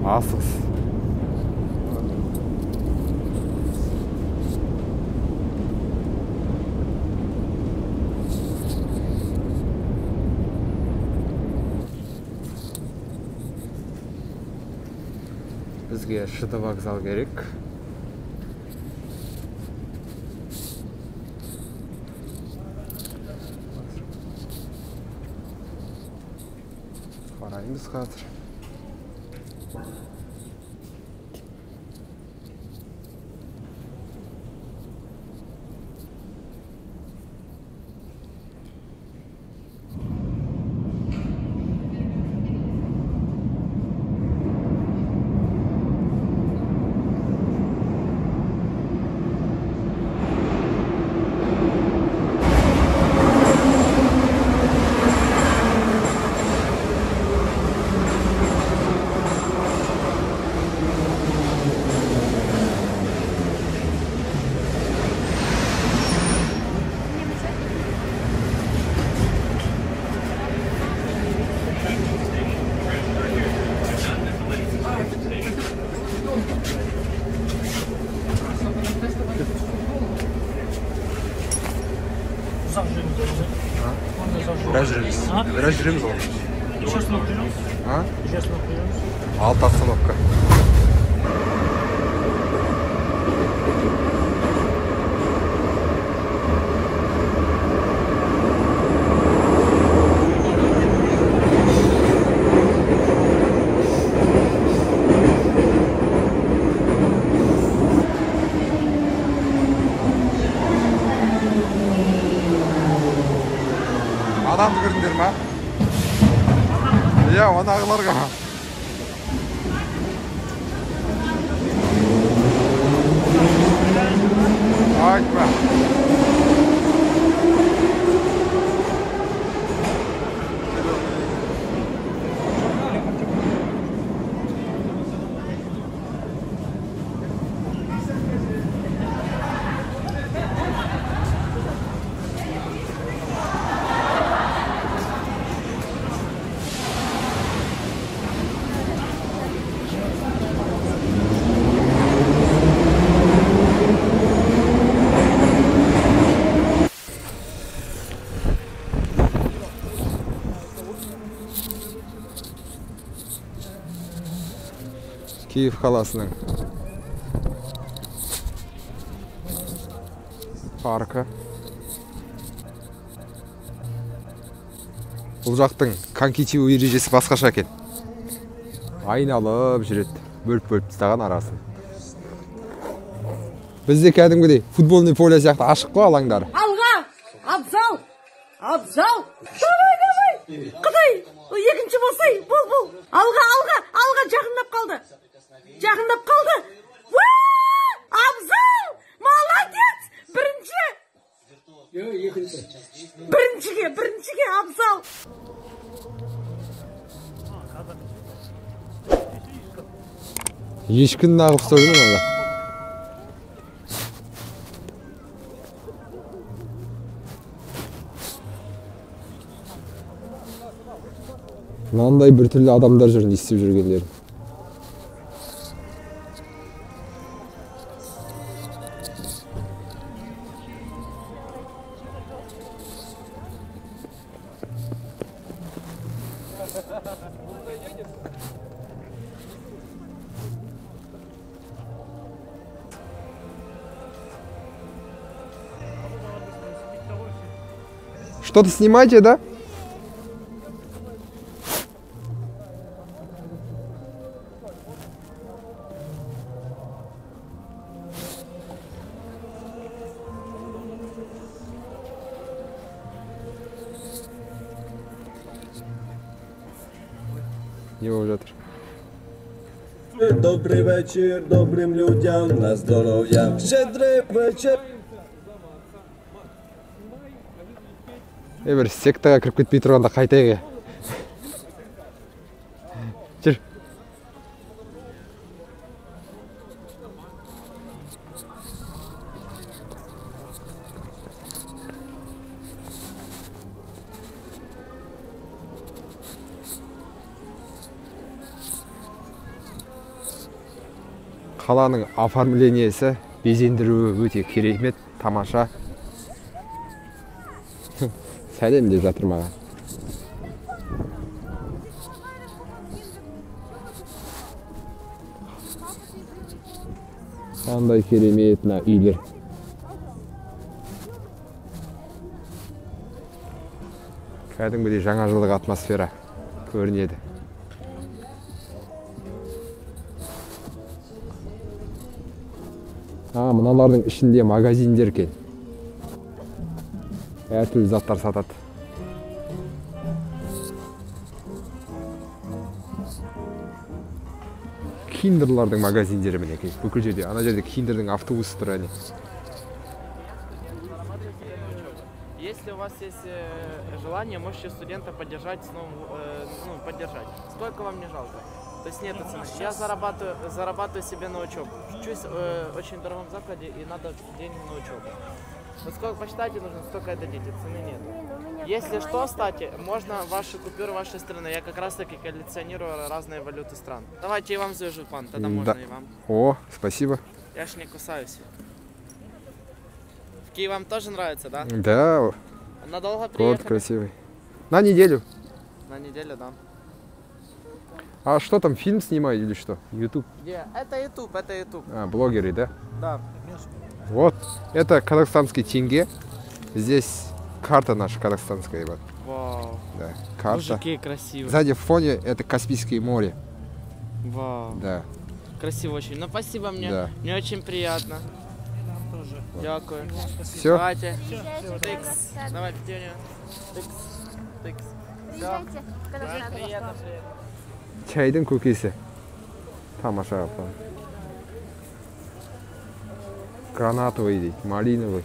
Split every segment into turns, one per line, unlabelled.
Асығыс. Бізге ШД вокзал керек. Қараймыз қазір. Biraz жүреміз ғой.
Неше остановка жүрміз? Неше остановка жүрміз?
6 остановка. Адамды көрдіңдер ма? Иә, онағыларға. Айтма. Киев қаласының паркі. Бұл жақтың коньки ережесі басқаша екен. Айналып жүреді, бөліп тастаған арасын. Бізде кәдімгідей футболный поле сияқты ашық қой алаңдар.
Алға! Абзал! Абзал! Давай! Қытай! Екінші болсай! Бол! Алға! Жақындап қалды! Абзал! Молодец! Біріншіге Абзал!
Ешкін нағып сойдың олар. Мынандай бір түрлі адамдар жүр, не істеп жүргендер. Что-то снимаете, да? Не болып жатыр.
Добрий вечір добрим людям, на здоров'я. Щедрий вечір.
Бір сектаға кіріп кетпей тұрғанда қайтайық. Жүр. Қаланың оформлениесі, безендіруі өте керемет, тамаша. Сәлем деп жатыр маған. Қандай керемет мына үйлер. Кәдімгідей жаңа жылдық атмосфера көрінеді. Мыналардың ішінде магазиндер екен. Әртүрлі заттар сатады. Киндерлардың магазиндері мінекей. Бүкіл жерде. Ана жерде киндердің автобусы тұр әне.
Если у вас есть желание, можете студента поддержать, поддержать. Сколько вам не жалко? То есть нет цены. Я зарабатываю себе на учебу. Учусь в очень дорогом закладе и надо денег на учебу. Вот сколько посчитайте нужно, столько и дадите, цены нет. Если что, кстати, можно ваши купюры вашей страны. Я как раз таки коллекционирую разные валюты стран. Давайте я вам завяжу, пан, тогда можно и вам.
О, спасибо.
Я ж не кусаюсь. В Киев вам тоже нравится, да?
Да.
Надолго приехали?
Город красивый. На неделю.
На неделю, да.
А что там, фильм снимают или что? YouTube?
Где? Это YouTube, это YouTube.
Блогеры, да?
Да.
Вот, это казахстанский тенге. Здесь карта наша казахстанская. Вот.
Вау.
Да, карта.
Мужики красивые.
Сзади в фоне это Каспийское море.
Вау.
Да.
Красиво очень. Ну, спасибо мне.
Да.
Мне очень приятно. Тоже. Дякую.
Все?
Давайте. Тыкс. Давай, Петюня. Тыкс. Тыкс.
Приезжайте в Казахстан.
Приятно, приятно.
Чайдың көкесі. Тамаша. Гранатовый дейді, малиновый.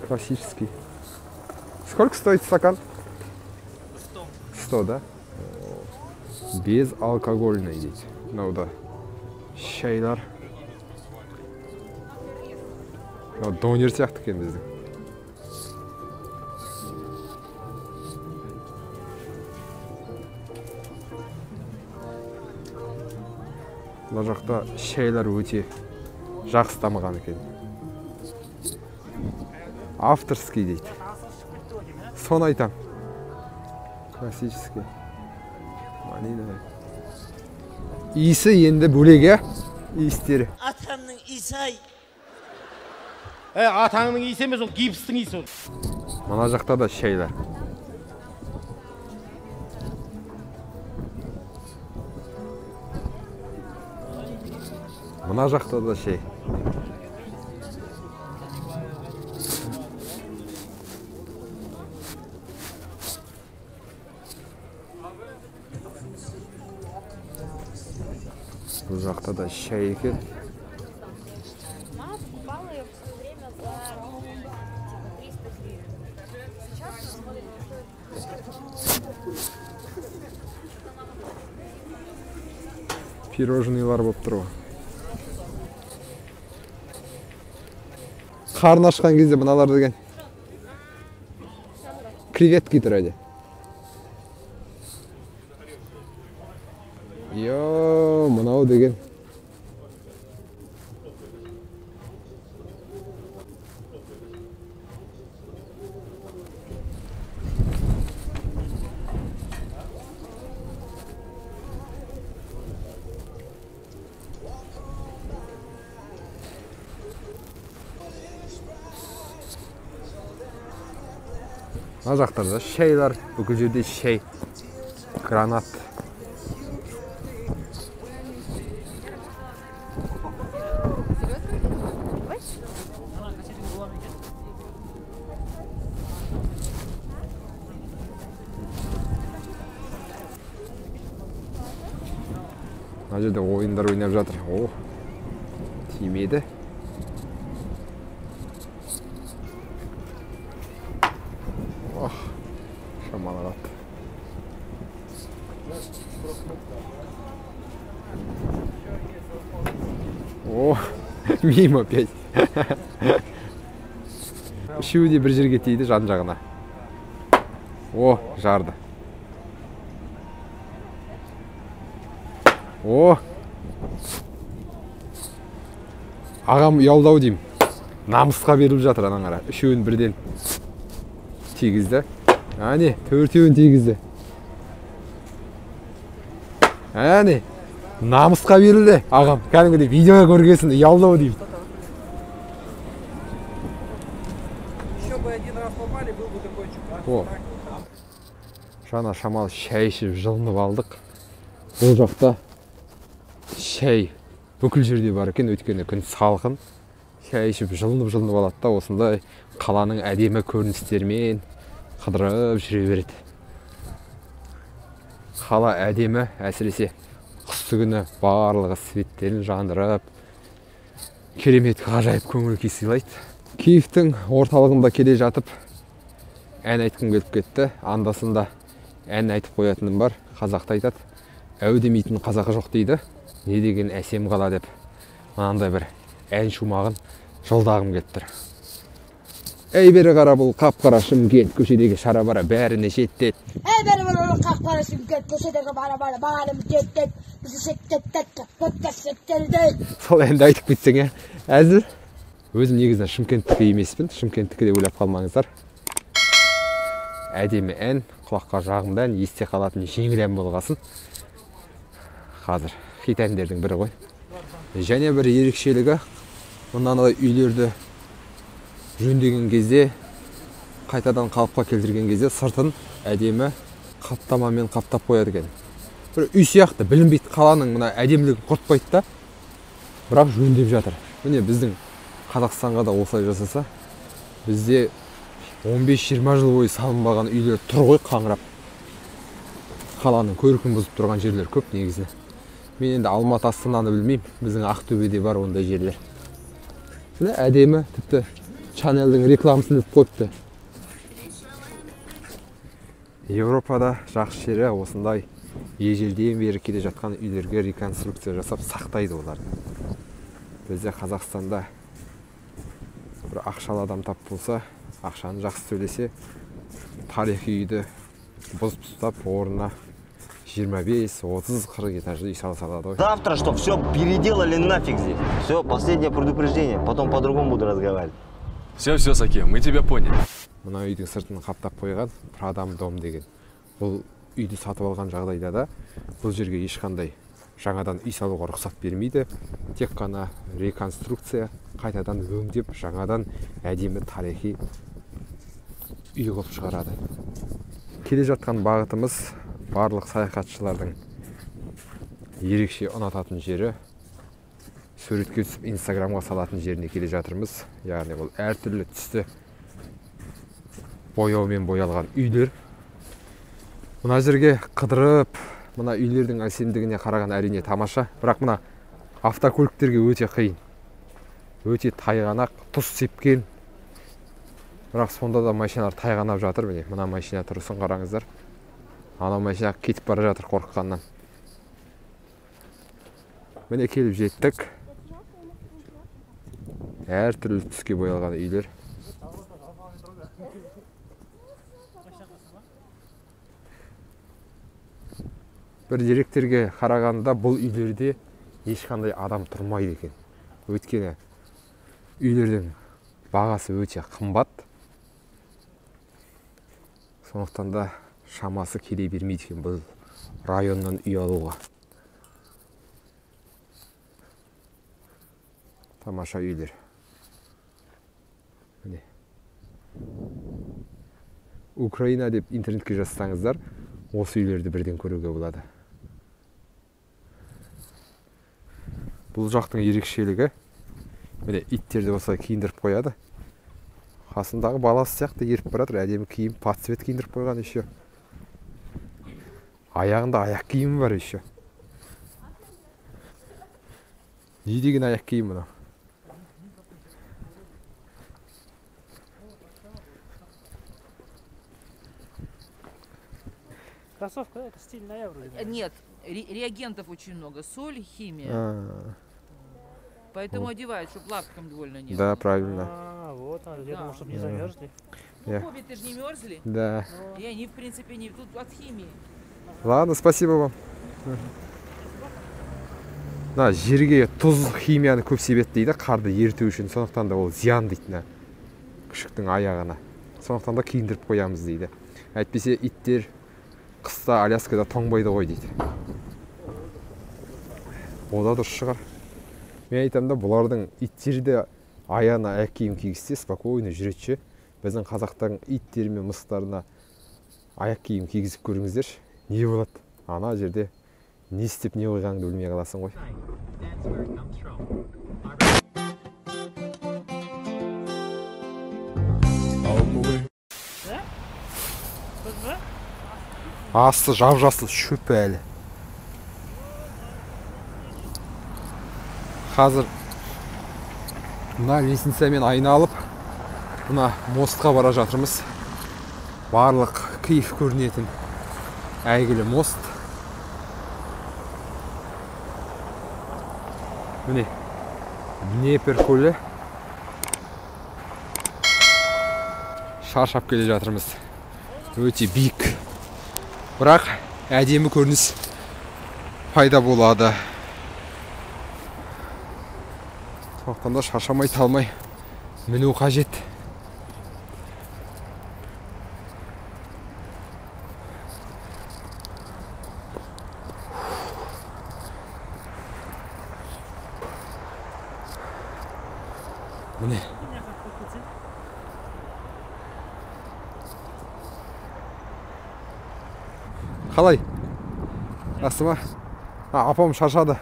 Классический. Сколько стоит стакан?
100.
100, да? Безалкогольный дейді. Мынау да шайлар. Донер сияқты екен біздің. Мына жақта шайлар өте жақсы дамыған екен. Авторский дейді. Соны айтам. Классический. Малиновый. Иісі енді бөлек, ә? Иістері.
Атамның иісі-ай.
Атаңның иісі емес, ол гипстің иісі.
Мына жақта да шайлар. Мына жақта да шай. Бұл жақта да шай екен.
Мама покупала ее в свое время за 300 гривен. Сейчас
Пирожныйлар болып тұр. Қарны ашқан кезде мыналар деген. Креветки тұр әде. Йо, мынау деген. Мына жақтарда шайлар, бүкіл жерде шай, гранат. Мына жерде ойындар ойнап жатыр. О, тимейді. Шамалар атты. О, мимо опять. Үшеуі де бір жерге тиді жан жағына. О, жарды. О, Ағам ұялдау деймін. Намысқа беріліп жатыр анаң ара. Үшеуін бірден тигізді. Әне, төртеуін тигізді. Әне, намысқа берілді. Ағам, кәдімгідей видеоға көргесін ұялдау деймін.
Еще бы один раз попали, был бы такой чувак.
О, жаңа шамалы шай ішіп жылынып алдық. Бұл жақта шай бүкіл жерде бар екен, өйткені күн салқын. Шай ішіп жылынып алады да, осындай қаланың әдемі көріністерімен қыдырып жүре береді. Қала әдемі, әсіресе қысты күні барлығы светтерін жандырып, керемет ғажайып көңіл күй сыйлайды. Киевтің орталығында келе жатып, ән айтқым келіп кетті. Андасында ән айтып қоятыным бар. Қазақта айтады, әу демейтін қазақы жоқ дейді. Не деген әсем қала деп. Мынандай бір ән шумағын жолдағым келіп тұр. Ей бері қара, бұл қап-қара Шымкент, көшедегі шара-бара бәріне шеттет.
Ey benim oğlum kalklara Şümket, köşedeki bana bağırım cettet, bizi şettet.
Сол әнді айтып кетсең, әзір. Өзім негізінен Шымкенттікі емеспін, Шымкенттікі де ойлап қалмаңыздар. Әдемі ән, құлаққа жағымды ән, есте қалатын жеңіл ән болғасын. Қазір хит әндердің бірі ғой. Және бір ерекшелігі, мынандай үйлерді жөндеген кезде, қайтадан қалыпқа келтірген кезде сыртын әдемі қаптамамен қаптап қояды екен. Бір үй сияқты білінбейді, қаланың мына әдемілігін құртпайды да, бірақ жөндеп жатыр. Міне біздің Қазақстанға да осылай жасаса, бізде 15-20 жыл бойы салынбаған үйлер тұр ғой қаңырап. Қаланың көркін бұзып тұрған жерлер көп негізі. Мен енді Алматы, Астананы білмеймін, біздің Ақтөбеде бар ондай жерлер. Міне әдемі, тіпті Chanel'дің рекламасын іліп қойыпты. Европада жақсы жері осындай ежелден бері келе жатқан үйлерге реконструкция жасап сақтайды оларды. Бізде Қазақстанда бір ақшалы адам тап болса, ақшаны жақсы төлесе, тарихи үйді бұзып тастап, орнына 25, 30, 40 этажды үй сала салады ғой.
Завтра что, все переделали нафиг здесь. Все, последнее предупреждение, потом по-другому буду разговаривать.
Все, Саке, мы тебя поняли.
Мына үйдің сыртын қаптап қойған Продам дом деген. Бұл үйді сатып алған жағдайда да бұл жерге ешқандай жаңадан үй салуға рұқсат бермейді. Тек қана реконструкция, қайтадан өңдеп, жаңадан әдемі тарихи үй қылып шығарады. Келе жатқан бағытымыз барлық саяхатшылардың ерекше ұнататын жері, суретке түсіп Инстаграмға салатын жеріне келе жатырмыз. Яғни бұл әртүрлі түсті бояумен боялған үйлер. Мына жерге қыдырып, мына үйлердің әсемдігіне қараған әрине тамаша. Бірақ мына автокөліктерге өте қиын. Өте тайғанақ, тұз сепкен. Бірақ сонда да машиналар тайғанап жатыр. Мына машина тұрысын қараңыздар. Ана машина кетіп бара жатыр қорыққаннан. Міне келіп жеттік. Әртүрлі түске боялған үйлер. Бір деректерге қарағанда бұл үйлерде ешқандай адам тұрмайды екен. Өйткені үйлердің бағасы өте қымбат. Сондықтан да шамасы келе бермейді екен бұл районнан үй алуға. Тамаша үйлер. Міне. Украина деп интернетке жазсаңыздар, осы үйлерді бірден көруге болады. Бұл жақтың ерекшелігі, міне иттерді осылай киіндіріп қояды. Қасындағы баласы сияқты еріп баратыр, әдемі киім, подсвет киіндіріп қойған еще. Аяғында аяқ киімі бар еще. Не деген аяқ киім мына?
Кроссовка, это стильная вроде.
Нет, реагентов очень много. Соль, химия. Поэтому одевают, чтобы лапкам довольно не было.
Да, правильно.
Вот, я думал, чтобы не замерзли.
Ну, хоббиты же не мерзли.
Да.
И они, в принципе, не тут от химии.
Ладно, спасибо вам. мына жерге тұз химияны көп себет дейді, қарды еріту үшін. Сондықтан да ол зиян дейді күшіктің аяғына. Сондықтан да киіндіріп қоямыз дейді. Әйтпесе иттер қыста Аляскада тоңбайды ғой дейді. О да дұрыс шығар. Мен айтамын да, бұлардың иттерді аяғына аяқ киім кигізсе спокойно жүретші. Біздің қазақтың иттері мен мысықтарына аяқ киім кигізіп көріңіздер. Не болады? Ана жерде не істеп не қойғаныңды білмей қаласың ғой. Асты жап-жасыл шөп әлі. Қазір мына лестницамен айналып, мына мостқа бара жатырмыз. Барлық Киев көрінетін әйгілі мост. Міне Днепр көлі. Шаршап келе жатырмыз. Өте биік. Бірақ әдемі көрініс пайда болады. Сондықтан да шаршамай талмай міну қажет. Міне. Қалай? Жақсы ма? Апам шаршады.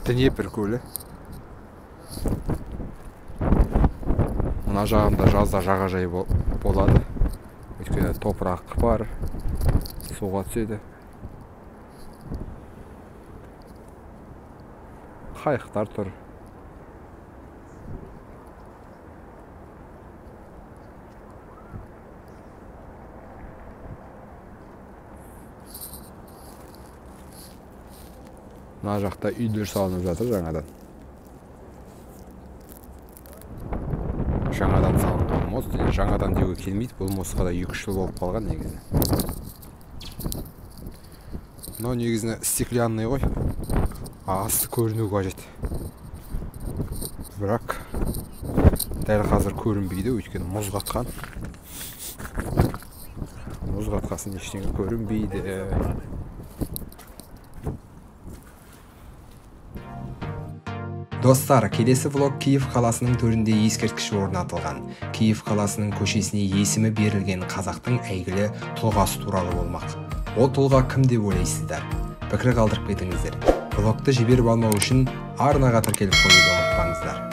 Днепр көлі. Мына жағында жазда жағажай болады. Өйткені топырақ бар, суға түседі. Қайықтар тұр. Мына жақта үйлер салынып жатыр жаңадан. Жаңадан салынған мост. Жаңадан деуге келмейді. Бұл мостқа да 2-3 жыл болып қалған негізі. Мынау негізі стеклянный ғой. Асты көріну қажет. Бірақ дәл қазір көрінбейді, өйткені мұз қатқан. Мұз қатқасын ештеңе көрінбейді. Достар, келесі влог Киев қаласының төрінде ескерткіш орнатылған. Киев қаласының көшесіне есімі берілген қазақтың әйгілі тұлғасы туралы болмақ. Ол тұлға кім деп ойлайсыздар? Пікір қалдырып кетіңіздер. Влогты жіберіп алмау үшін арнаға тіркеліп қоюды ұмытпаңыздар.